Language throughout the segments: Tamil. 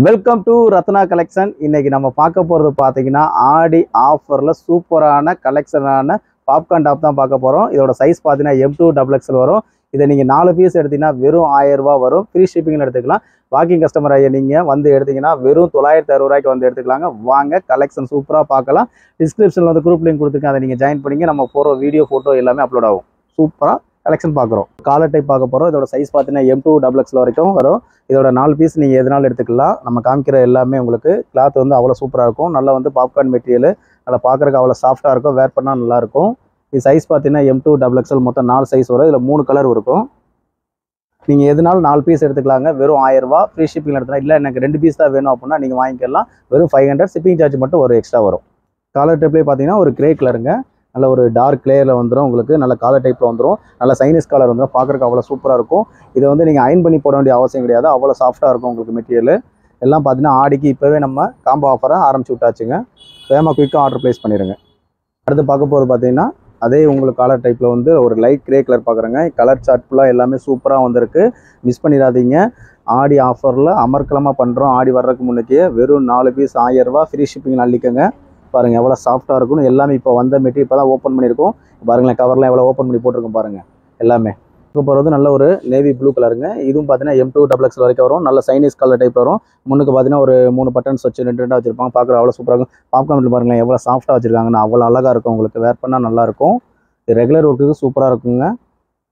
Welcome to Ratna collection. இன்னைக்கு நம்ம பார்க்க போகிறது பார்த்தீங்கன்னா ஆடி ஆஃபரில் சூப்பரான கலெக்ஷனான பாப்கார்ன் டாப் தான் பார்க்க போகிறோம். இதோட சைஸ் பார்த்தீங்கன்னா M2XXL வரும். இதை நீங்கள் 4 பீஸ் எடுத்தீங்கன்னா வெறும் 1000 ரூபா வரும். ஃப்ரீ ஷிப்பிங்கில் எடுத்துக்கலாம். வாக்கிங் கஸ்டமர் ஐயா நீங்கள் வந்து எடுத்தீங்கன்னா வெறும் 960 ரூபாய்க்கு வந்து எடுத்துக்கலாங்க. வாங்க கலெக்ஷன் சூப்பராக பார்க்கலாம். டிஸ்கிரிப்ஷனில் வந்து குரூப் லிங்க் கொடுத்துருக்கேன், அதை நீங்கள் ஜாயின் பண்ணிங்க. நம்ம போகிற வீடியோ ஃபோட்டோ எல்லாமே அப்லோட் ஆகும். சூப்பராக கலெக்ஷன் பார்க்குறோம். காலர் டைப் பார்க்க போகிறோம். இதோட சைஸ் பார்த்தீங்கன்னா M2XXL வரைக்கும் வரும். இதோட 4 பீஸ் நீங்கள் எதனாலும் எடுத்துக்கலாம். நம்ம காமிக்கிற எல்லாமே உங்களுக்கு கிளாத் வந்து அவ்வளோ சூப்பராக இருக்கும். நல்லா வந்து பாப்கார்ன் மெட்டீரியல், நல்லா பார்க்குறதுக்கு அவ்வளோ சாஃப்டாக இருக்கும். வேர் பண்ணால் நல்லாயிருக்கும். இது சைஸ் பார்த்தீங்கன்னா M2XXL மொத்தம் 4 சைஸ் வரும். இதில் 3 கலர் இருக்கும். நீங்கள் எதுனாலும் 4 பீஸ் எடுத்துக்கலாங்க. வெறும் 1000 ரூபா ஃப்ரீ ஷிப்பிங் எடுத்துக்கலாம். இல்லை எனக்கு 2 பீஸ் தான் வேணும் அப்படின்னா நீங்கள் வாங்கிக்கலாம். வெறும் 500. ஷிப்பிங் சார்ஜ் மட்டும் ஒரு எக்ஸ்ட்ரா வரும். காலர் டைப்லேயே பார்த்தீங்கன்னா ஒரு கிரே கலருங்க. நல்ல ஒரு டார்க் கிளேயரில் வந்துடும். உங்களுக்கு நல்ல காலர் டைப்பில் வந்துடும். நல்ல சைனீஸ் காலர் வந்துடும். பார்க்குறதுக்கு அவ்வளோ சூப்பராக இருக்கும். இதை வந்து நீங்கள் அயன் பண்ணி போட வேண்டிய அவசியம் கிடையாது. அவ்வளோ சாஃப்ட்டாக இருக்கும் உங்களுக்கு மெட்டீரியல். எல்லாம் பார்த்தீங்கன்னா ஆடிக்கு இப்போவே நம்ம காம்போ ஆஃபராக ஆரம்பிச்சு விட்டாச்சுங்க. வேகமாக குயிக்காக ஆர்டர் ப்ளேஸ் பண்ணிடுங்க. அடுத்து பார்க்க போகிறது பார்த்தீங்கன்னா அதே உங்களுக்கு காலர் டைப்பில் வந்து ஒரு லைட் கிரே கலர் பார்க்குறேங்க. கலர் சார்ட் ஃபுல்லாக எல்லாமே சூப்பராக வந்திருக்கு. மிஸ் பண்ணிடாதீங்க. ஆடி ஆஃபரில் அமர்க்கலமாக பண்ணுறோம். ஆடி வர்றதுக்கு முன்னுக்கே வெறும் 4 பீஸ் 1000 ரூபா ஃப்ரீ ஷிப்பிங் அள்ளிக்கங்க. பாருங்கள் எவ்வளோ சாஃப்ட்டாக இருக்குன்னு. எல்லாமே இப்போ வந்த மெட்டீரியல் இப்போ தான் ஓப்பன் பண்ணியிருக்கோம். பாருங்களேன் கவர்லாம் எவ்வளோ ஓப்பன் பண்ணி போட்டிருக்கோம் பாருங்கள். எல்லாமே இப்போ போகிறது நல்ல ஒரு நேவி ப்ளூ கலருங்க. இதுவும் பார்த்தீங்கன்னா M2XXL வரைக்கும் வரும். நல்ல சைனீஸ் கலர் டைப் வரும். முன்னுக்கு பார்த்தீங்கன்னா ஒரு 3 பட்டன்ஸ் வச்சு 2 வச்சுருப்பாங்க. பார்க்குற அவ்வளோ சூப்பராக இருக்கும். பாப்கார்ன் பாருங்களேன் எவ்வளோ சாஃப்ட்டாக வச்சுருக்காங்கன்னு. அவ்வளோ அழகாக இருக்கும். உங்களுக்கு வேர் பண்ணால் நல்லாயிருக்கும். இது ரெகுலர் ஒர்க்குக்கு சூப்பராக இருக்குங்க.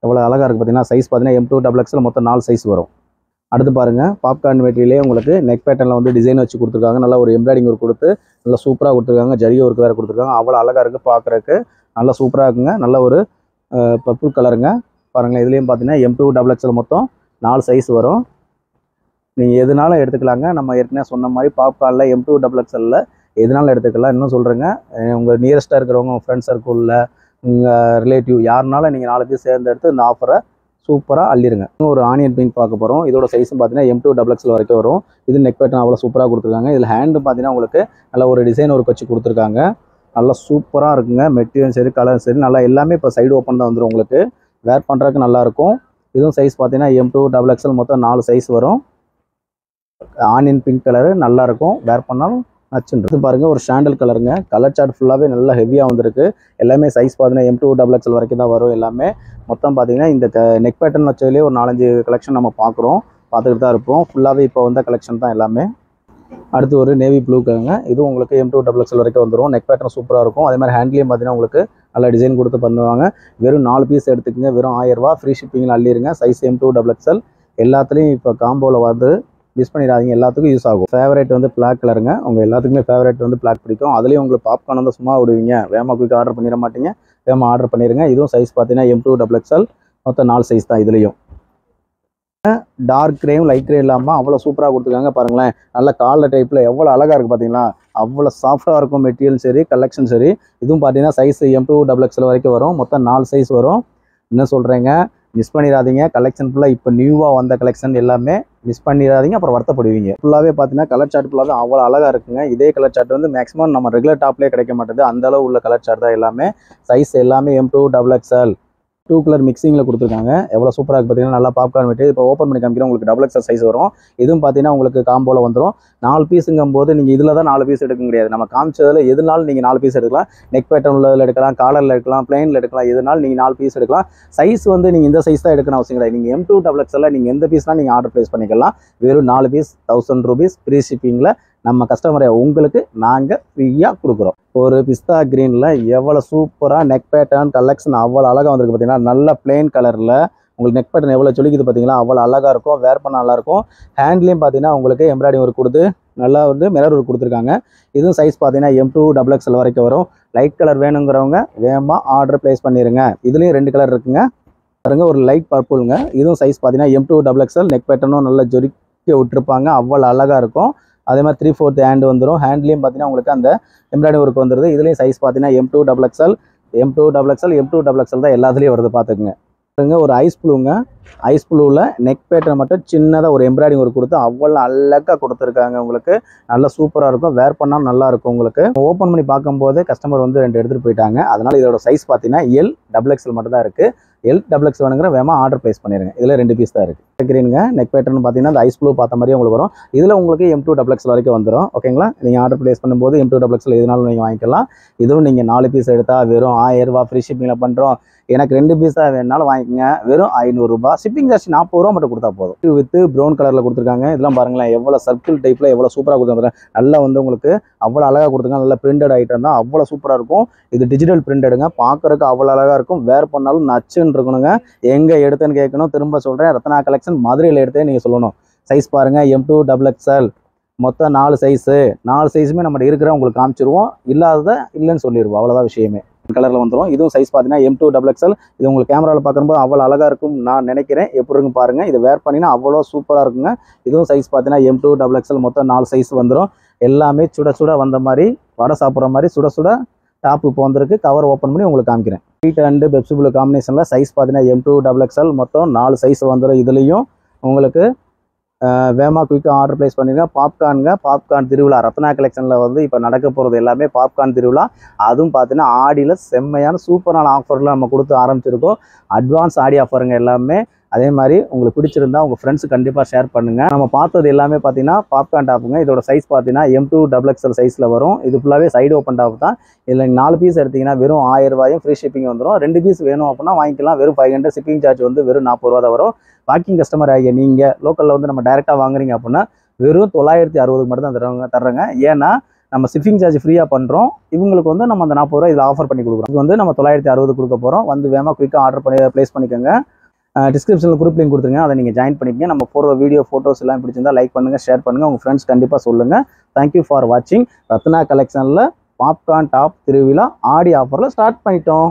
எவ்வளோ அழகாக இருக்குது பார்த்தீங்கன்னா. சைஸ் பார்த்தீங்கன்னா M2XXL மொத்தம் 4 சைஸ் வரும். அடுத்து பாருங்கள் பாப்கார்ன் மெட்டீரியலே உங்களுக்கு நெக் பேட்டர்னில் வந்து டிசைன் வச்சு கொடுத்துருக்காங்க. நல்லா ஒரு எம்ப்ராய்டிங் ஒர்க் கொடுத்து நல்லா சூப்பராக கொடுத்துருக்காங்க. ஜரிகை ஒர்க் வேறு கொடுத்துருக்காங்க. அவ்வளோ அழகாக இருக்குது பார்க்குறக்கு. நல்லா சூப்பராக இருக்குங்க. நல்ல ஒரு பர்பிள் கலருங்க. பாருங்கள் இதுலேயும் பார்த்தீங்கன்னா M2XXL மொத்தம் 4 சைஸ் வரும். நீங்கள் எதுனாலும் எடுத்துக்கலாங்க. நம்ம ஏற்கனவே சொன்ன மாதிரி பாப்கார்னில் M2XXL எதுனாலும் எடுத்துக்கலாம். இன்னும் சொல்கிறேங்க, உங்கள் நியரஸ்ட்டாக இருக்கிறவங்க உங்கள் ஃப்ரெண்ட்ஸ் சர்க்கிளில் உங்கள் ரிலேட்டிவ் யாருனாலும் நீங்கள் 4 பேர் சேர்ந்து எடுத்து இந்த ஆஃபரை சூப்பராக அள்ளிருங்க. இன்னும் ஒரு ஆனியன் பிங்க் பார்க்க போகிறோம். இதோட சைஸும் பார்த்தீங்கன்னா M2XXL வரைக்கும் வரும். இது நெக் பேட்டர்ன் அவ்வளோ சூப்பராக கொடுத்துருக்காங்க. இதில் ஹேண்டு பார்த்தீங்கன்னா உங்களுக்கு நல்ல ஒரு டிசைன் ஒர்க் வச்சு கொடுத்துருக்காங்க. நல்லா சூப்பராக இருக்குங்க. மெட்டீரியல் சரி கலர் சரி நல்லா எல்லாமே இப்போ சைடு ஓப்பன் தான் வந்துடும். உங்களுக்கு வேர் பண்ணுறதுக்கு நல்லாயிருக்கும். இதுவும் சைஸ் பார்த்தீங்கன்னா M2XXL மொத்தம் 4 சைஸ் வரும். ஆனியன் பிங்க் கலரு நல்லாயிருக்கும். வேர் பண்ணாலும் நச்சுன்றது பாருங்கள். ஒரு சாண்டல் கலருங்க. கலர் சார்ட் ஃபுல்லாகவே நல்லா ஹெவியாக வந்திருக்கு. எல்லாமே சைஸ் பார்த்தீங்கன்னா M2XXL வரைக்கும் தான் வரும். எல்லாமே மொத்தம் பார்த்தீங்கன்னா இந்த நெக் பேட்டர்ன் வச்சதுலேயே ஒரு 4-5 கலெக்ஷன் நம்ம பார்த்துக்கிட்டு தான் இருப்போம். ஃபுல்லாகவே இப்போ வந்த கலெக்ஷன் தான் எல்லாமே. அடுத்து ஒரு நேவி ப்ளூ கலருங்க. இதுவும் உங்களுக்கு M2XXL வரைக்கும் வந்துடும். நெக் பேட்டர்ன் சூப்பராக இருக்கும். அதே மாதிரி ஹேண்ட்லேயும் பார்த்தீங்கன்னா உங்களுக்கு நல்லா டிசைன் கொடுத்து பண்ணுவாங்க. வெறும் 4 பீஸ் எடுத்துக்கங்க. வெறும் 1000 ரூபா ஃப்ரீ ஷிப்பிங்கில் அள்ளிடுங்க. சைஸ் M2XXL எல்லாத்துலேயும் இப்போ காம்போவில் வந்து மிஸ் பண்ணிடாதீங்க. எல்லாத்துக்கும் யூஸ் ஆகும். ஃபேவரேட் வந்து பிளாக் கலருங்க. உங்கள் எல்லாத்துக்குமே ஃபேவரேட் வந்து பிளாக் பிடிக்கும். அதுலேயும் உங்களுக்கு பாப்கார்ன் வந்து சும்மா விடுவீங்க. வேகமாக குயிக்காக ஆர்டர் பண்ணிட மாட்டீங்க. வேகமாக ஆர்டர் பண்ணிடுங்க. இதுவும் சைஸ் பார்த்தீங்கன்னா M2XXL மொத்தம் 4 சைஸ் தான். இதுலேயும் டார்க் கிரேயும் லைட் கிரே இல்லாமல் அவ்வளோ சூப்பராக கொடுத்துருக்காங்க. பாருங்களேன் நல்ல காலர் டைப்பில் எவ்வளோ அழகாக இருக்குது பார்த்தீங்களா. அவ்வளோ சாஃப்டாக இருக்கும் மெட்டீரியல் சரி கலெக்ஷன் சரி. இதுவும் பார்த்தீங்கன்னா சைஸ் M2XXL வரைக்கும் வரும். மொத்தம் 4 சைஸ் வரும். என்ன சொல்கிறேங்க, மிஸ் பண்ணிடாதீங்க. கலெக்ஷன் ஃபுல்லாக இப்போ நியூவாக வந்த கலெக்ஷன் எல்லாமே மிஸ் பண்ணிடாதீங்க. அப்புறம் வருத்தப்படுவீங்க. ஃபுல்லாகவே பார்த்தீங்கன்னா கலர் சார்ட் ஃபுல்லாகவே அவ்வளோ அழகாக இருக்குங்க. இதே கலர் சார்ட் வந்து மேக்ஸிமம் நம்ம ரெகுலர் டாப்லேயே கிடைக்க மாட்டேது. அந்த அளவு உள்ள கலர் சார்ட் தான் எல்லாமே. சைஸ் எல்லாமே M2XXL 2 கலர் மிக்சிங்கில் கொடுத்துருக்காங்க. எவ்வளோ சூப்பராக இருக்குது பார்த்தீங்கன்னா. நல்லா பாப்கார்ன் மெட்டீரியல் இப்போ ஓப்பன் பண்ணி காமிக்கிறோம். உங்களுக்கு XXL சைஸ் வரும். இதுவும் பார்த்தீங்கன்னா உங்களுக்கு காம்போவில் வந்துடும். 4 பீஸுங்கும் போது நீங்கள் இதில் தான் 4 பீஸ் எடுக்க முடியாது. நம்ம காமிச்சதில் எதுனாலும் நீங்கள் 4 பீஸ் எடுக்கலாம். நெக் பேட்டர்ன் உள்ளதில் எடுக்கலாம், காலரில் எடுக்கலாம், பிளைனில் எடுக்கலாம். எதுனாலும் நீங்கள் 4 பீஸ் எடுக்கலாம். சைஸ் வந்து நீங்கள் இந்த சைஸ் தான் எடுக்கணும் அவசியம் கிடையாது. நீங்கள் M2XXL நீங்கள் எந்த பீஸ்னால் நீங்கள் ஆர்டர் ப்ளேஸ் பண்ணிக்கலாம். வெறும் 4 பீஸ் 1000 ரூபீஸ் ஃப்ரீ ஷிப்பிங்கில் நம்ம கஸ்டமரை உங்களுக்கு நாங்கள் ஃப்ரீயாக கொடுக்குறோம். ஒரு பிஸ்தா க்ரீனில் எவ்வளோ சூப்பராக நெக் பேட்டர்ன் கலெக்ஷன் அவ்வளோ அழகாக வந்திருக்கு பார்த்தீங்கன்னா. நல்ல பிளெயின் கலரில் உங்களுக்கு நெக் பேட்டர்ன் எவ்வளோ சொல்லிக்குது பார்த்தீங்களா. அவ்வளோ அழகாக இருக்கும். வேர் பண்ண நல்லாயிருக்கும். ஹேண்ட்லேயும் பார்த்தீங்கன்னா உங்களுக்கு எம்ப்ராய்டிங் ஒர்க் கொடுத்து நல்லா வந்து மிரர் ஒர்க் கொடுத்துருக்காங்க. இதுவும் சைஸ் பார்த்தீங்கன்னா M2XXL வரைக்கும் வரும். லைட் கலர் வேணுங்கிறவங்க வேகமாக ஆர்டர் ப்ளேஸ் பண்ணிடுங்க. இதுலேயும் 2 கலர் இருக்குங்க. பாருங்க ஒரு லைட் பர்பிளுங்க. இதுவும் சைஸ் பார்த்தீங்கன்னா M2XXL. நெக் பேட்டர்னும் நல்லா ஜொரிக்க விட்டுருப்பாங்க. அவ்வளோ அழகாக இருக்கும். அதே மாதிரி 3/4 ஹேண்ட் வந்துடும். ஹேண்ட்லேயும் பார்த்தீங்கன்னா உங்களுக்கு அந்த எம்ப்ராய்டிங் ஒர்க் வந்துடுது. இதுலேயும் சைஸ் பார்த்தீங்கன்னா M2XXL தான் எல்லாத்துலேயும் வருது. பார்த்துக்குங்க. ஒரு ஐஸ் ப்ளூங்க. ஐஸ் ப்ளூவில் நெக் பேட்டர்ன் மட்டும் சின்னதாக ஒரு எம்ப்ராய்டிங் ஒர்க் கொடுத்து அவ்வளோ அழகாக கொடுத்துருக்காங்க. உங்களுக்கு நல்லா சூப்பராக இருக்கும். வேர் பண்ணால் நல்லாயிருக்கும். உங்களுக்கு ஓப்பன் பண்ணி பார்க்கும்போது கஸ்டமர் வந்து 2 எடுத்துகிட்டு போயிட்டாங்க. அதனால் இதோட சைஸ் பார்த்தீங்கன்னா LXXL மட்டும் தான் இருக்குது. L XXL வேணுங்கிற வேமா ஆர்டர் ப்ளேஸ் பண்ணிடுங்க. இதில் 2 பீஸ் தான் இருக்குது. கிரீனுங்க நெக் பேட்டர்ன் பார்த்தீங்கன்னா இந்த ஐஸ் ப்ளூ பார்த்த மாதிரியே உங்களுக்கு வரும். இதில் உங்களுக்கு M2XXL வரைக்கும் வந்துடும். ஓகேங்களா? நீங்கள் ஆர்டர் ப்ளேஸ் பண்ணும்போது M2XXL எதுனாலும் நீங்கள் வாங்கிக்கலாம். இதுவும் நீங்கள் 4 பீஸ் எடுத்தால் வெறும் 1000 ரூபா ஃப்ரீ ஷிப்பிங்கில் பண்ணுறோம். எனக்கு 2 பீஸாக வேணுனாலும் வாங்கிக்கோங்க. வெறும் 500 ரூபா. ஷிப்பிங் சார்ஜ் 40 ரூபா மட்டும் கொடுத்தா போதும். வித் ப்ரௌன் கலரில் கொடுத்துருக்காங்க. இதெல்லாம் பாருங்களேன் எவ்வளோ சர்க்கிள் டைப்பில் எவ்வளோ சூப்பராக கொடுத்துருக்காங்க. நல்லா வந்து உங்களுக்கு அவ்வளோ அழகாக கொடுத்துருக்காங்க. நல்லா பிரிண்டட் ஐட்டம் தான், அவ்வளோ சூப்பராக இருக்கும். இது டிஜிட்டல் பிரிண்டடுங்க, பார்க்குறதுக்கு அவ்வளோ அழகாக இருக்கும். வேர் பண்ணாலும் நச்சுன்னு இருக்கணுங்க. எங்கே எடுத்தேன்னு கேட்கணும். திரும்ப சொல்கிறேன், ரத்னா கலெக்ஷன் மதுரையில் எடுத்தேன் நீங்கள் சொல்லணும். சைஸ் பாருங்கள், M2XXL மொத்தம் 4 சைஸு. 4 சைஸுமே நம்மகிட்ட இருக்கிற உங்களுக்கு காமிச்சிருவோம். இல்லாததை இல்லைன்னு சொல்லிடுவோம். அவ்வளோதான் விஷயமே. கலரில் வந்துடும். இதுவும் சைஸ் பார்த்தீங்கன்னா M2XXL. இது உங்களுக்கு கேமராவில் பார்க்கும்போது அவ்வளோ அழகாக இருக்கும் நான் நினைக்கிறேன். எப்படி இருக்குன்னு பாருங்கள். இது வேர் பண்ணினா அவ்வளோ சூப்பராக இருக்குங்க. இதுவும் சைஸ் பார்த்தீங்கன்னா M2XXL மொத்தம் 4 சைஸ் வந்துடும். எல்லாமே சுட சுட வந்த மாதிரி, வடை சாப்பிட்ற மாதிரி சுட சுட டாப் இப்போ வந்திருக்கு. கவர் ஓப்பன் பண்ணி உங்களுக்கு காமிக்கிறேன். ஒயிட் அண்டு பெப்சி ப்ளூ காம்பினேஷனில் சைஸ் பார்த்தீங்கன்னா M2XXL மொத்தம் 4 சைஸ் வந்துடும். இதுலேயும் உங்களுக்கு வேமா குயிக்காக ஆர்டர் ப்ளேஸ் பண்ணிடுங்க. பாப்கார்ன் திருவிழா ரத்னா கலெக்ஷனில் வந்து இப்போ நடக்க போகிறது எல்லாமே பாப்கார்ன் திருவிழா. அதுவும் பார்த்தீங்கன்னா ஆடியில் செம்மையான சூப்பரான ஆஃபரில் நம்ம கொடுத்து ஆரம்பிச்சிருக்கோம். அட்வான்ஸ் ஆடி ஆஃபருங்க எல்லாமே. அதே மாதிரி உங்களுக்கு பிடிச்சிருந்தா உங்கள் ஃப்ரெண்ட்ஸுக்கு கண்டிப்பாக ஷேர் பண்ணுங்கள். நம்ம பார்த்தது எல்லாமே பார்த்தீங்கன்னா பாப்கார்ன் டாப்புங்க. இதோட சைஸ் பார்த்தீங்கன்னா M2XXL சைஸில் வரும். இது ஃபுல்லாகவே சைடு ஓப்பன் டாப் தான். இதில் 4 பீஸ் எடுத்திங்கன்னா வெறும் 1000 ரூபாயும் ஃப்ரீ ஷிப்பிங் வந்துடும். 2 பீஸ் வேணும் அப்படின்னா வாங்கிக்கலாம். வெறும் 500. ஷிப்பிங் சார்ஜ் வந்து வெறும் 40 ரூபா தான் வரும். வாக்கிங் கஸ்டமர் ஆகிய நீங்கள் லோக்கலில் வந்து நம்ம டைரெக்டாக வாங்குறீங்க அப்படின்னா வெறும் 960 மட்டும் தான் தர்றேங்க. ஏன்னா நம்ம ஷிப்பிங் சார்ஜ் ஃப்ரீயாக பண்ணுறோம். இவங்களுக்கு வந்து நம்ம அந்த 40 ரூபா இதில் ஆஃபர் பண்ணி கொடுக்குறோம். இது வந்து நம்ம 960 கொடுக்க போகிறோம். வந்து வேமா குயிக்காக ஆர்டர் பண்ணி ப்ளேஸ் பண்ணிக்கோங்க. டிஸ்கிரிப்ஷனில் குரூப் லிங்க் கொடுத்துருங்க. அதை நீங்கள் ஜாயின் பண்ணிக்கங்க. நம்ம போகிற வீடியோ ஃபோட்டோஸ் எல்லாம் பிடிச்சிருந்தா லைக் பண்ணுங்கள், ஷேர் பண்ணுங்கள். உங்கள் ஃப்ரெண்ட்ஸ் கண்டிப்பாக சொல்லுங்கள். தேங்க்யூ ஃபார் வாட்சிங். ரத்னா கலெக்ஷனில் பாப்கார்ன் டாப் திருவிழா ஆடி ஆஃபரில் ஸ்டார்ட் பண்ணிட்டோம்.